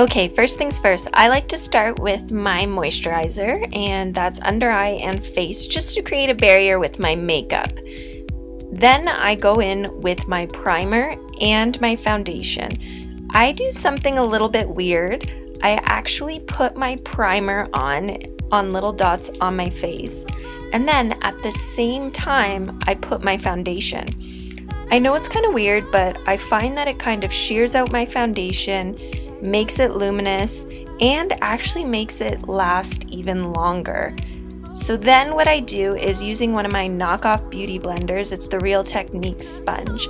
Okay, first things first, I like to start with my moisturizer, and that's under eye and face, just to create a barrier with my makeup. Then I go in with my primer and my foundation. I do something a little bit weird. I actually put my primer on little dots on my face, and then at the same time I put my foundation. I know it's kind of weird, but I find that it kind of shears out my foundation, makes it luminous, and actually makes it last even longer. So then what I do is, using one of my knockoff beauty blenders, it's the Real Techniques sponge,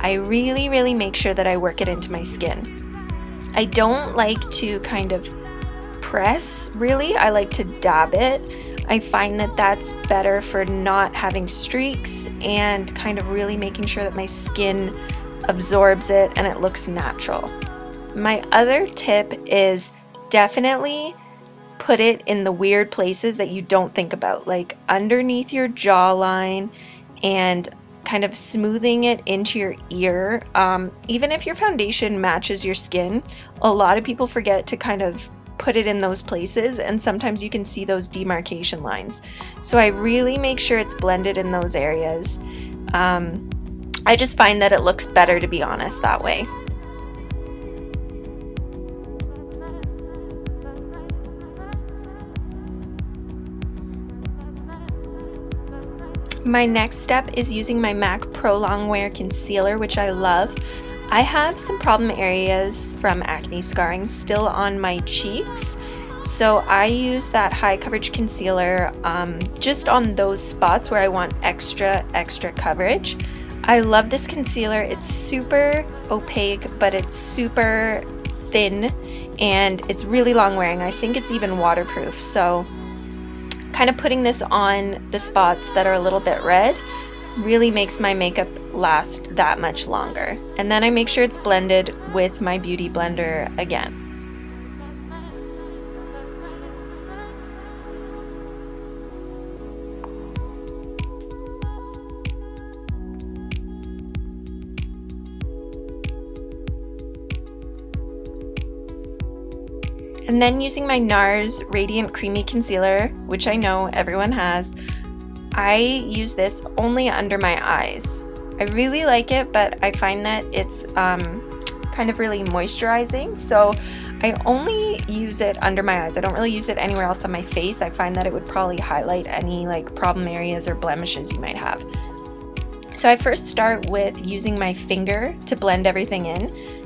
I really make sure that I work it into my skin. I don't like to kind of press, really. I like to dab it. I find that that's better for not having streaks and kind of really making sure that my skin absorbs it and it looks natural. My other tip is definitely put it in the weird places that you don't think about, like underneath your jawline and kind of smoothing it into your ear. Even if your foundation matches your skin, a lot of people forget to kind of put it in those places, and sometimes you can see those demarcation lines. So I really make sure it's blended in those areas. I just find that it looks better, to be honest, that way. My next step is using my MAC Prolongwear concealer, which I love. I have some problem areas from acne scarring still on my cheeks, so I use that high coverage concealer just on those spots where I want extra coverage. I love this concealer. It's super opaque, but it's super thin, and it's really long wearing. I think it's even waterproof, so kind of putting this on the spots that are a little bit red really makes my makeup last that much longer. And then I make sure it's blended with my beauty blender again. And then using my NARS Radiant Creamy Concealer, which I know everyone has, I use this only under my eyes. I really like it, but I find that it's kind of really moisturizing, so I only use it under my eyes. I don't really use it anywhere else on my face. I find that it would probably highlight any like problem areas or blemishes you might have. So I first start with using my finger to blend everything in.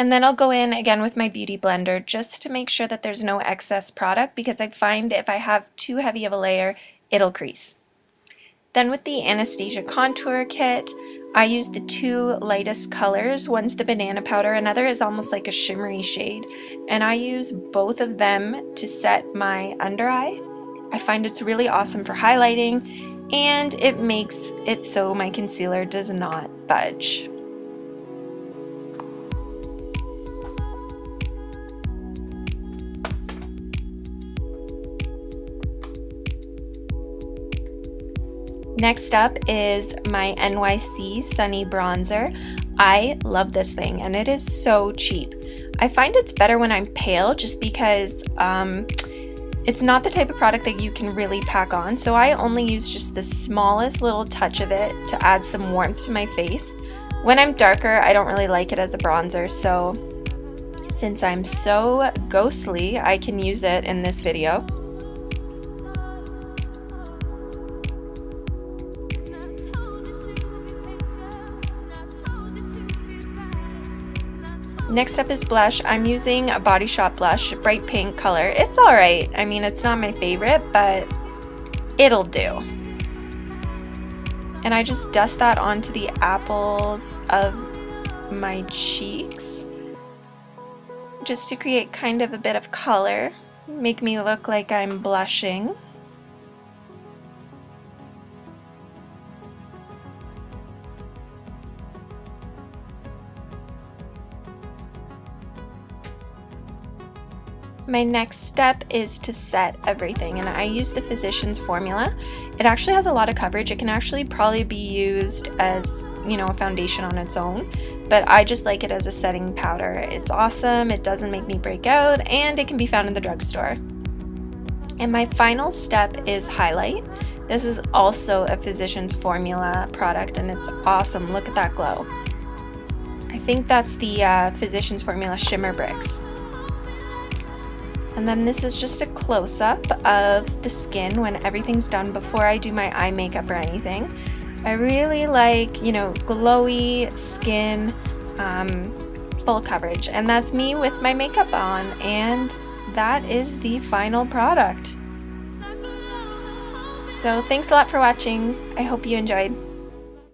And then I'll go in again with my beauty blender just to make sure that there's no excess product, because I find if I have too heavy of a layer, it'll crease. Then with the Anastasia Contour Kit, I use the two lightest colors. One's the banana powder, another is almost like a shimmery shade, and I use both of them to set my under eye. I find it's really awesome for highlighting, and it makes it so my concealer does not budge. Next up is my NYC Sunny Bronzer. I love this thing, and it is so cheap. I find it's better when I'm pale, just because it's not the type of product that you can really pack on, so I only use just the smallest little touch of it to add some warmth to my face. When I'm darker, I don't really like it as a bronzer, so since I'm so ghostly, I can use it in this video. Next up is blush. I'm using a Body Shop blush, bright pink color. It's alright. I mean, it's not my favorite, but it'll do. And I just dust that onto the apples of my cheeks just to create kind of a bit of color. make me look like I'm blushing. My next step is to set everything, and I use the Physicians Formula. It actually has a lot of coverage. It can actually probably be used as, you know, a foundation on its own, but I just like it as a setting powder. It's awesome, it doesn't make me break out, and it can be found in the drugstore. And my final step is highlight. This is also a Physicians Formula product, and it's awesome. Look at that glow. I think that's the Physicians Formula Shimmer Bricks. And then this is just a close-up of the skin when everything's done before I do my eye makeup or anything. I really like, you know, glowy skin, full coverage. And that's me with my makeup on, and that is the final product. So thanks a lot for watching. I hope you enjoyed.